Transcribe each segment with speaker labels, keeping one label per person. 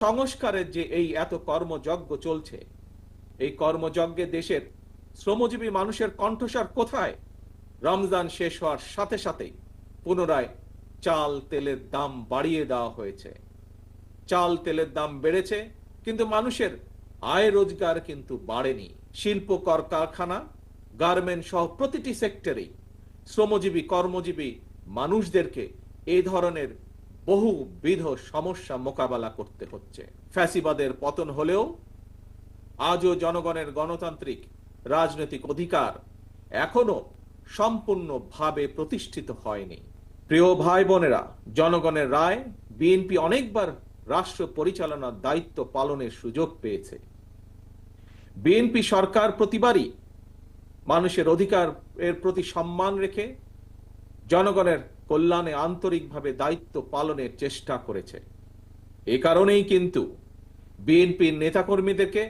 Speaker 1: সংস্কারের যে এই এত কর্মযজ্ঞ চলছে, এই কর্মযজ্ঞে দেশের শ্রমজীবী মানুষের কণ্ঠস্বর কোথায়? রমজান শেষ হওয়ার সাথে সাথেই পুনরায় চাল তেলের দাম বাড়িয়ে দেওয়া হয়েছে। চাল তেলের দাম বেড়েছে, কিন্তু মানুষের আয় রোজগার কিন্তু বাড়েনি। শিল্প কারখানা, গার্মেন্ট সহ প্রতিটি সেক্টরেই শ্রমজীবী কর্মজীবী মানুষদেরকে এই ধরনের বহুবিধ সমস্যা মোকাবেলা করতে হচ্ছে। ফ্যাসিবাদের পতন হলেও আজও জনগণের গণতান্ত্রিক রাজনৈতিক অধিকার এখনো সম্পূর্ণভাবে প্রতিষ্ঠিত হয়নি। প্রিয় ভাই বোনেরা, জনগণের রায় বিএনপি অনেকবার রাষ্ট্র পরিচালনার দায়িত্ব পালনের সুযোগ পেয়েছে। বিএনপি সরকার প্রতিবারই মানুষের অধিকারের প্রতি সম্মান রেখে জনগণের কল্যাণে আন্তরিকভাবে দায়িত্ব পালনের চেষ্টা করেছে। এ কারণেই কিন্তু বিএনপির নেতাকর্মীদেরকে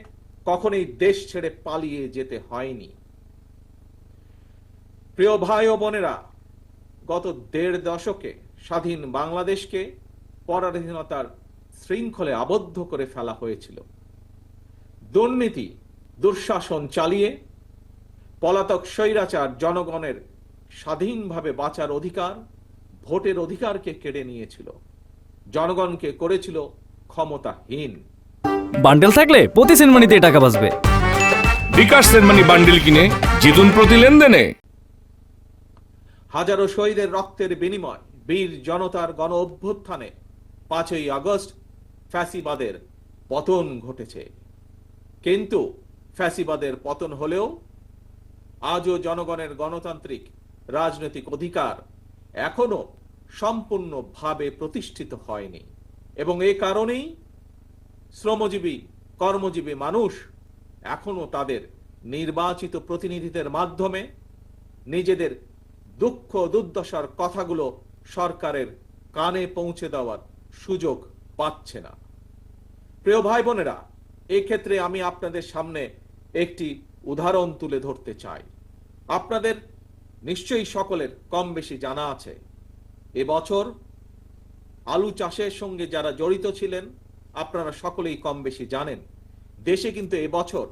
Speaker 1: কখনোই দেশ ছেড়ে পালিয়ে যেতে হয়নি। প্রিয় ভাই ও বোনেরা, গত ১.৫ দশকে স্বাধীন বাংলাদেশকে পরাধীনতার শৃঙ্খলে আবদ্ধ করে ফেলা হয়েছিল। দুর্নীতি, দুঃশাসন চালিয়ে পলাতক স্বৈরাচার জনগণের স্বাধীনভাবে বাঁচার অধিকার, ভোটের অধিকারকে কেড়ে নিয়েছিল, জনগণকে করেছিল ক্ষমতাহীন।
Speaker 2: বান্ডেল থাকলে প্রতি সেনমানিতে টাকা বাঁচবে।
Speaker 3: বিকাশ সেনমানি বান্ডেল কিনে জিতুন প্রতি লেনদেনে।
Speaker 1: হাজারো শহীদের রক্তের বিনিময় বীর জনতার গণ অভ্যুত্থানে ৫ই আগস্ট ফ্যাসিবাদের পতন ঘটেছে। কিন্তু ফ্যাসিবাদের পতন হলেও আজও জনগণের গণতান্ত্রিক রাজনৈতিক অধিকার এখনো সম্পূর্ণভাবে প্রতিষ্ঠিত হয়নি, এবং এই কারণেই শ্রমজীবী কর্মজীবী মানুষ এখনো তাদের নির্বাচিত প্রতিনিধিদের মাধ্যমে নিজেদের দুঃখ দুর্দশার কথাগুলো সরকারের কানে পৌঁছে দেওয়ার সুযোগ পাচ্ছে না। প্রিয় ভাই বোনেরা, এই ক্ষেত্রে আমি আপনাদের সামনে একটি উদাহরণ তুলে ধরতে চাই। আপনাদের নিশ্চয়ই সকলের কম বেশি জানা আছে, এবছর আলু চাষের সঙ্গে যারা জড়িত ছিলেন আপনারা সকলেই কম বেশি জানেন, দেশে কিন্তু এবছর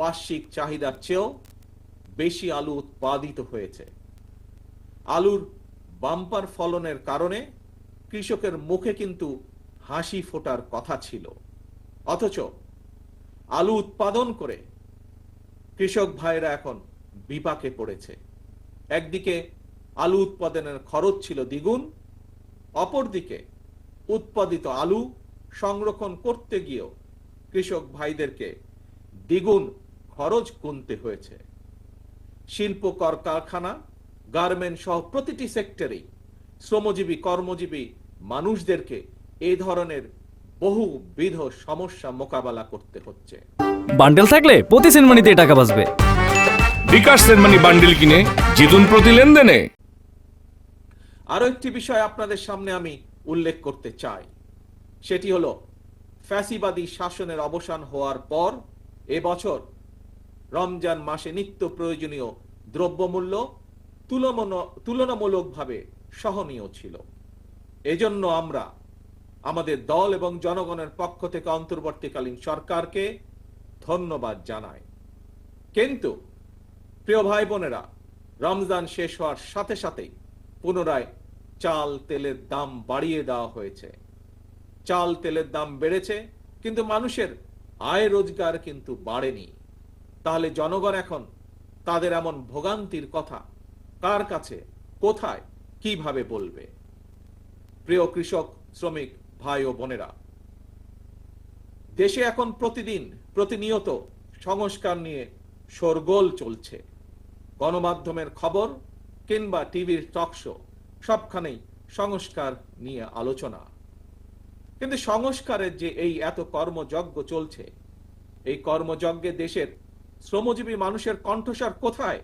Speaker 1: বার্ষিক চাহিদার চেয়েও বেশি আলু উৎপাদিত হয়েছে। আলুর বাম্পার ফলনের কারণে কৃষকের মুখে কিন্তু হাসি ফোটার কথা ছিল, অথচ আলু উৎপাদন করে কৃষক ভাইরা এখন বিপাকে পড়েছে। একদিকে আলু উৎপাদনের খরচ ছিল দ্বিগুণ, অপরদিকে উৎপাদিত আলু সংরক্ষণ করতে গিয়েও কৃষক ভাইদেরকে দ্বিগুণ খরচ গুনতে হয়েছে। শিল্প কারখানা, গার্মেন্ট সহ প্রতিটি সেক্টরেই শ্রমজীবী কর্মজীবী মানুষদেরকে এই ধরনের বহুবিধ সমস্যা মোকাবেলা করতে হচ্ছে।
Speaker 2: বান্ডেল থাকলে প্রতি সেনমানিতে টাকা বাঁচবে।
Speaker 3: বিকাশ সেনমানি বান্ডেল কিনে জিতুন প্রতি লেনদেনে।
Speaker 1: আরো একটি বিষয় আপনাদের সামনে আমি উল্লেখ করতে চাই, সেটি হলো ফ্যাসিবাদী শাসনের অবসান হওয়ার পর এবছর রমজান মাসে নিত্য প্রয়োজনীয় দ্রব্যমূল্য তুলনামূলকভাবে সহনীয় ছিল। এজন্য আমরা আমাদের দল এবং জনগণের পক্ষ থেকে অন্তর্বর্তীকালীন সরকারকে ধন্যবাদ জানাই। কিন্তু প্রিয় ভাই বোনেরা, রমজান শেষ হওয়ার সাথে সাথেই পুনরায় চাল তেলের দাম বাড়িয়ে দেওয়া হয়েছে। চাল তেলের দাম বেড়েছে, কিন্তু মানুষের আয় রোজগার কিন্তু বাড়েনি। তাহলে জনগণ এখন তাদের এমন ভোগান্তির কথা কার কাছে, কোথায়, কিভাবে বলবে? প্রিয় কৃষক শ্রমিক ভাই ও বোনেরা, দেশে এখন প্রতিনিয়ত সংস্কার নিয়ে শোরগোল চলছে। গণমাধ্যমের খবর কিংবা টিভির টকশো সবখানেই সংস্কার নিয়ে আলোচনা। কিন্তু সংস্কারের যে এই এত কর্মযজ্ঞ চলছে, এই কর্মযজ্ঞে দেশের শ্রমজীবী মানুষের কণ্ঠস্বর কোথায়?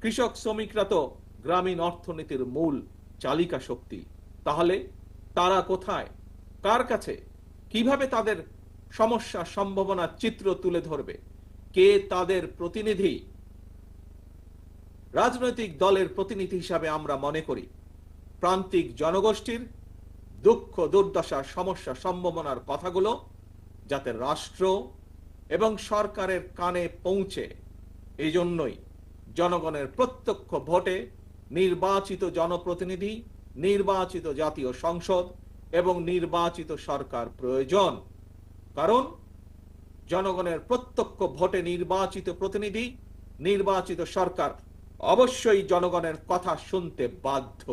Speaker 1: কৃষক শ্রমিকরা তো গ্রামীণ অর্থনীতির মূল চালিকা শক্তি। তাহলে তারা কোথায়, কার কাছে, কিভাবে তাদের সমস্যা সম্ভাবনার চিত্র তুলে ধরবে? কে তাদের প্রতিনিধি? রাজনৈতিক দলের প্রতিনিধি হিসাবে আমরা মনে করি প্রান্তিক জনগোষ্ঠীর দুঃখ দুর্দশার সমস্যা সম্ভাবনার কথাগুলো যাতে রাষ্ট্র এবং সরকারের কানে পৌঁছে, এই জন্যই জনগণের প্রত্যক্ষ ভোটে নির্বাচিত জনপ্রতিনিধি, নির্বাচিত জাতীয় সংসদ এবং নির্বাচিত সরকার প্রয়োজন। কারণ জনগণের প্রত্যক্ষ ভোটে নির্বাচিত প্রতিনিধি, নির্বাচিত সরকার অবশ্যই জনগণের কথা শুনতে বাধ্য।